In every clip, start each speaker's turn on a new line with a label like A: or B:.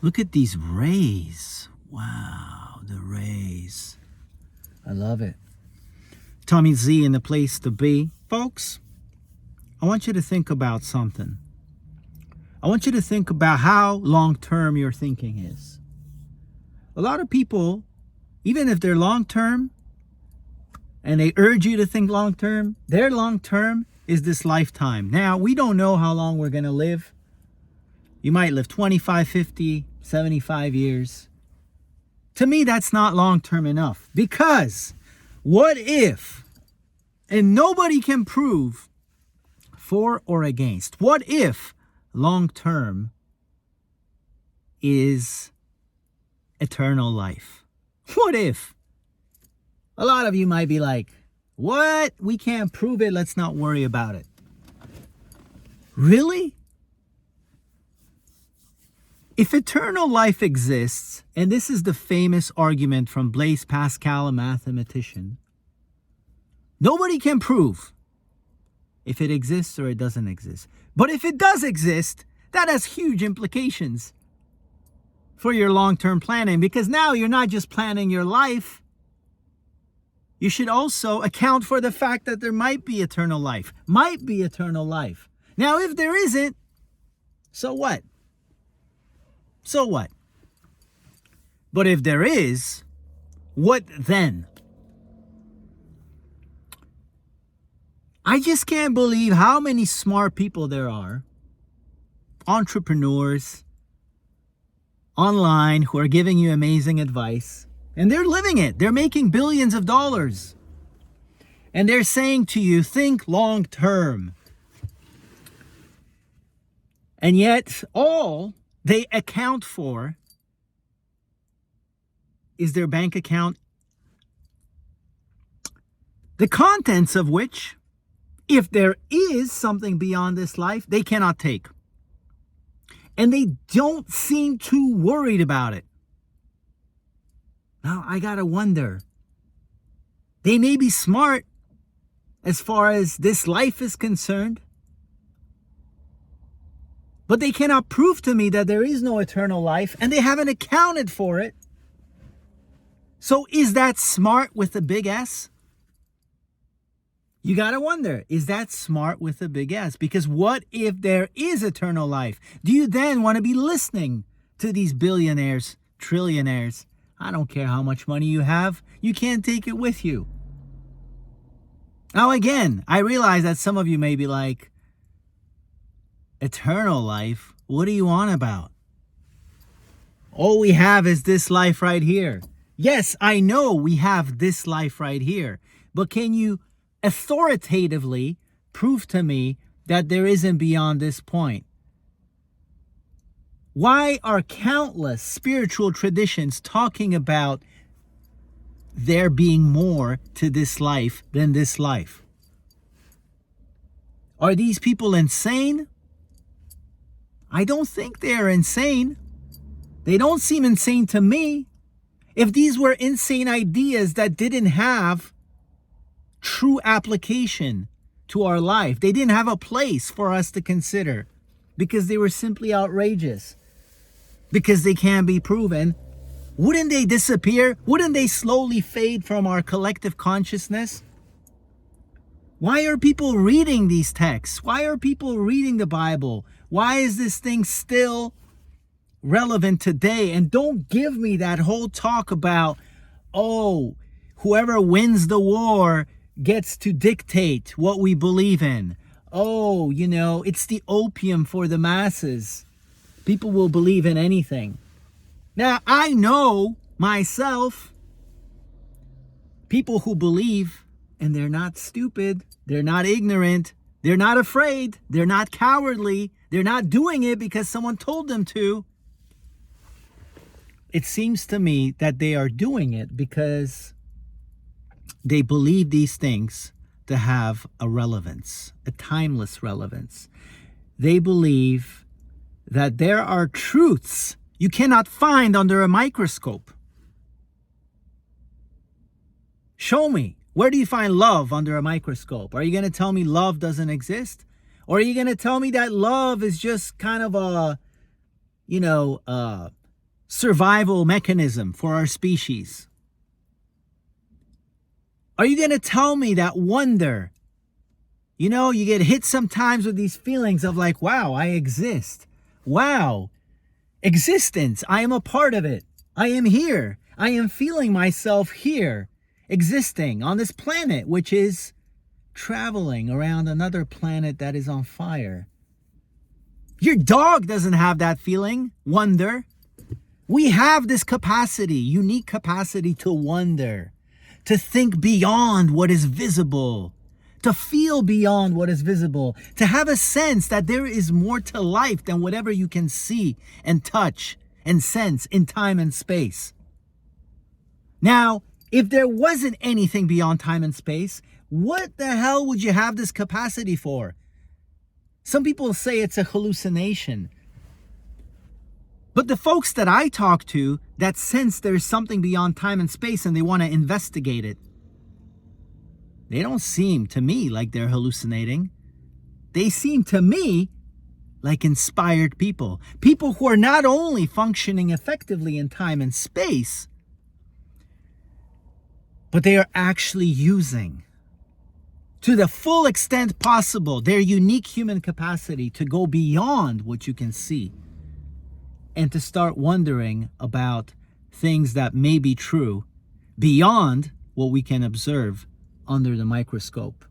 A: Look at these rays. Wow, the rays. I love it. Tommy Z in the place to be. Folks, I want you to think about something. I want you to think about how long-term your thinking is. A lot of people, even if they're long-term, and they urge you to think long-term, their long-term is this lifetime. Now, we don't know how long we're going to live. You might live 25, 50, 75 years. To me, that's not long-term enough. Because what if, and nobody can prove for or against, what if long-term is eternal life? What if? A lot of you might be like, what? We can't prove it. Let's not worry about it. Really? If eternal life exists, and this is the famous argument from Blaise Pascal, a mathematician, nobody can prove if it exists or it doesn't exist. But if it does exist, that has huge implications for your long-term planning, because now you're not just planning your life. You should also account for the fact that there might be eternal life. Might be eternal life. Now, if there isn't, so what? So what? But if there is, what then? I just can't believe how many smart people there are, entrepreneurs, online, who are giving you amazing advice. And they're living it. They're making billions of dollars. And they're saying to you, think long term. And yet, all they account for is their bank account, the contents of which, if there is something beyond this life, they cannot take. And they don't seem too worried about it. Now, I gotta wonder. They may be smart as far as this life is concerned, but they cannot prove to me that there is no eternal life, and they haven't accounted for it. So is that smart with a big S? You gotta wonder, is that smart with a big S? Because what if there is eternal life? Do you then want to be listening to these billionaires, trillionaires? I don't care how much money you have. You can't take it with you. Now again, I realize that some of you may be like, eternal life? What are you on about? All we have is this life right here. Yes, I know we have this life right here. But can you authoritatively prove to me that there isn't beyond this point? Why are countless spiritual traditions talking about there being more to this life than this life? Are these people insane? I don't think they're insane. They don't seem insane to me. If these were insane ideas that didn't have true application to our life, they didn't have a place for us to consider because they were simply outrageous, because they can't be proven, wouldn't they disappear? Wouldn't they slowly fade from our collective consciousness? Why are people reading these texts? Why are people reading the Bible? Why is this thing still relevant today? And don't give me that whole talk about, oh, whoever wins the war gets to dictate what we believe in. Oh, it's the opium for the masses. People will believe in anything. Now, I know myself, people who believe, and they're not stupid, they're not ignorant, they're not afraid, they're not cowardly, they're not doing it because someone told them to. It seems to me that they are doing it because they believe these things to have a relevance, a timeless relevance. They believe that there are truths you cannot find under a microscope. Show me. Where do you find love under a microscope? Are you going to tell me love doesn't exist? Or are you going to tell me that love is just kind of a survival mechanism for our species? Are you going to tell me that wonder, you get hit sometimes with these feelings of like, wow, I exist. Wow, existence, I am a part of it. I am here. I am feeling myself here, existing on this planet, which is traveling around another planet that is on fire. Your dog doesn't have that feeling, wonder. We have this capacity, unique capacity to wonder, to think beyond what is visible, to feel beyond what is visible, to have a sense that there is more to life than whatever you can see and touch and sense in time and space. Now, if there wasn't anything beyond time and space, what the hell would you have this capacity for? Some people say it's a hallucination. But the folks that I talk to that sense there's something beyond time and space and they want to investigate it, they don't seem to me like they're hallucinating. They seem to me like inspired people. People who are not only functioning effectively in time and space, but they are actually using, to the full extent possible, their unique human capacity to go beyond what you can see and to start wondering about things that may be true beyond what we can observe under the microscope.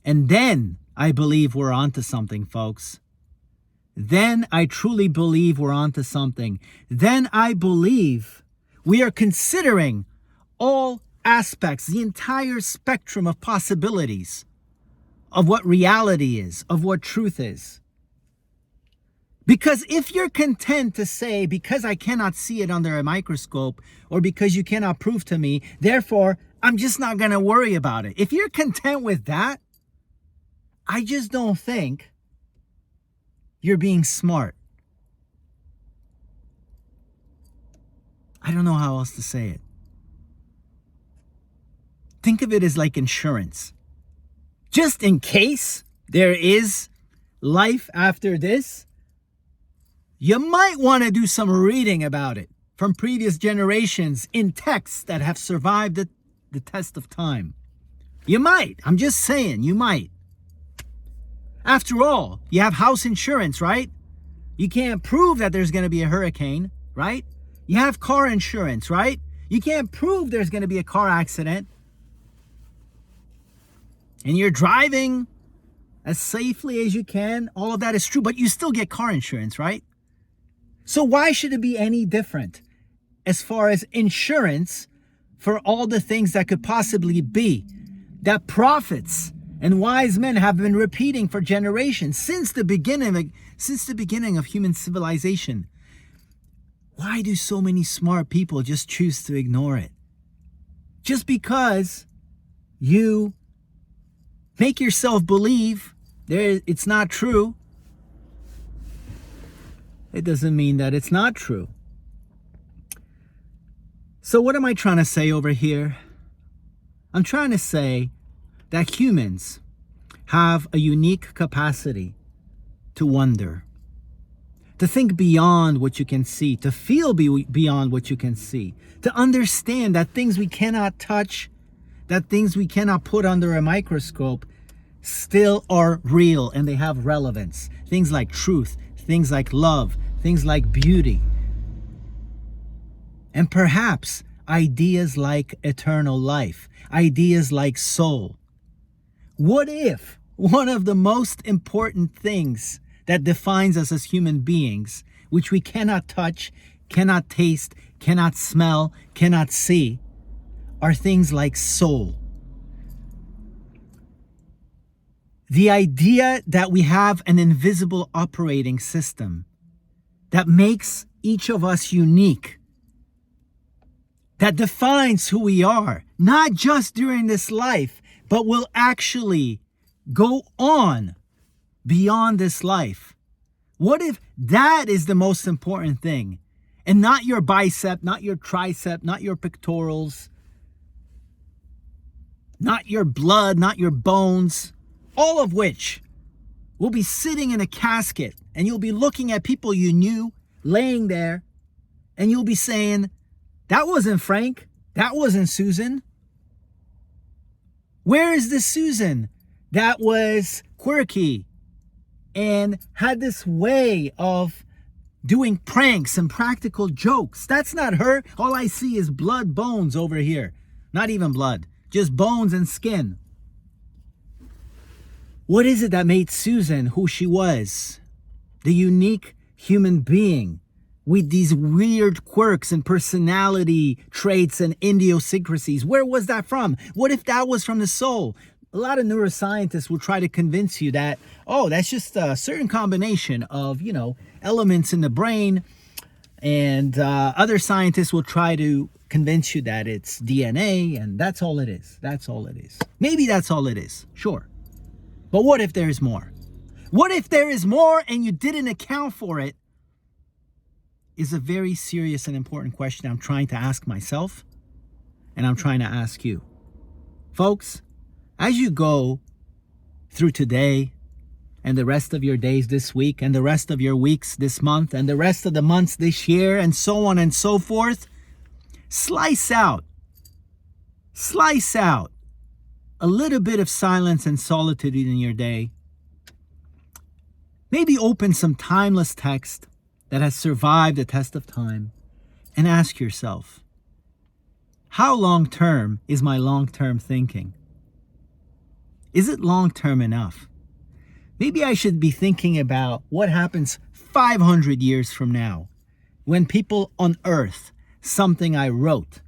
A: And then I believe we're onto something, folks. Then I truly believe we're onto something. Then I believe we are considering all aspects, the entire spectrum of possibilities of what reality is, of what truth is. Because if you're content to say, because I cannot see it under a microscope, or because you cannot prove to me, therefore, I'm just not going to worry about it. If you're content with that, I just don't think you're being smart. I don't know how else to say it. Think of it as like insurance. Just in case there is life after this, you might want to do some reading about it from previous generations in texts that have survived the test of time. You might. I'm just saying, you might. After all, you have house insurance, right? You can't prove that there's going to be a hurricane, right? You have car insurance, right? You can't prove there's going to be a car accident. And you're driving as safely as you can. All of that is true, but you still get car insurance, right? So why should it be any different as far as insurance for all the things that could possibly be that prophets and wise men have been repeating for generations since the beginning of human civilization? Why do so many smart people just choose to ignore it? Just because you make yourself believe it's not true, it doesn't mean that it's not true. So what am I trying to say over here? I'm trying to say that humans have a unique capacity to wonder, to think beyond what you can see, to feel beyond what you can see, to understand that things we cannot touch, that things we cannot put under a microscope still are real and they have relevance. Things like truth, things like love, things like beauty, and perhaps ideas like eternal life, ideas like soul. What if one of the most important things that defines us as human beings, which we cannot touch, cannot taste, cannot smell, cannot see, are things like soul? The idea that we have an invisible operating system that makes each of us unique, that defines who we are, not just during this life, but will actually go on beyond this life. What if that is the most important thing? And not your bicep, not your tricep, not your pectorals, not your blood, not your bones, all of which will be sitting in a casket, and you'll be looking at people you knew laying there And you'll be saying, that wasn't Frank. That wasn't Susan. Where is this Susan that was quirky and had this way of doing pranks and practical jokes? That's not her. All I see is blood, bones over here. Not even blood, just bones and skin. What is it that made Susan who she was? The unique human being with these weird quirks and personality traits and idiosyncrasies. Where was that from? What if that was from the soul? A lot of neuroscientists will try to convince you that, oh, that's just a certain combination of, elements in the brain. And other scientists will try to convince you that it's DNA, and that's all it is. That's all it is. Maybe that's all it is. Sure. But what if there's more? What if there is more and you didn't account for it? Is a very serious and important question I'm trying to ask myself, and I'm trying to ask you. Folks, as you go through today and the rest of your days this week and the rest of your weeks this month and the rest of the months this year and so on and so forth, slice out a little bit of silence and solitude in your day. Maybe open some timeless text that has survived the test of time and ask yourself, how long-term is my long-term thinking? Is it long-term enough? Maybe I should be thinking about what happens 500 years from now when people unearth something I wrote,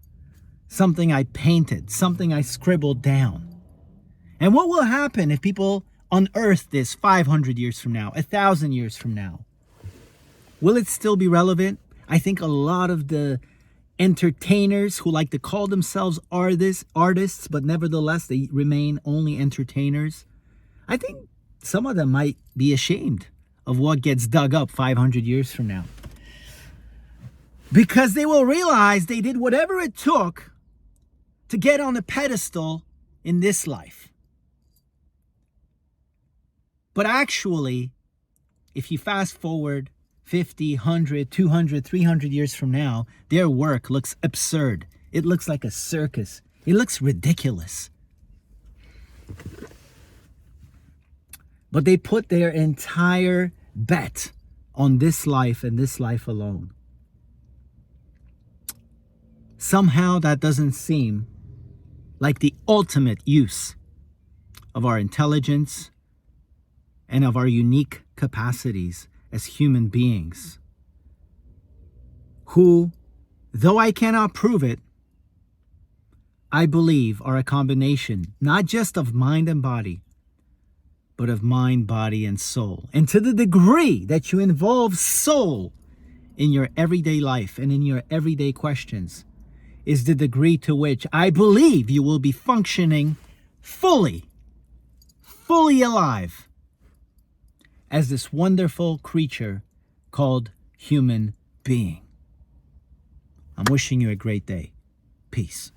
A: something I painted, something I scribbled down. And what will happen if people unearth this 500 years from now, 1,000 years from now? Will it still be relevant? I think a lot of the entertainers who like to call themselves artists, but nevertheless they remain only entertainers, I think some of them might be ashamed of what gets dug up 500 years from now. Because they will realize they did whatever it took to get on a pedestal in this life. But actually, if you fast forward 50, 100, 200, 300 years from now, their work looks absurd. It looks like a circus. It looks ridiculous. But they put their entire bet on this life and this life alone. Somehow that doesn't seem like the ultimate use of our intelligence and of our unique capacities as human beings, who, though I cannot prove it, I believe are a combination not just of mind and body, but of mind, body, and soul. And to the degree that you involve soul in your everyday life and in your everyday questions is the degree to which I believe you will be functioning fully alive as this wonderful creature called human being. I'm wishing you a great day. Peace.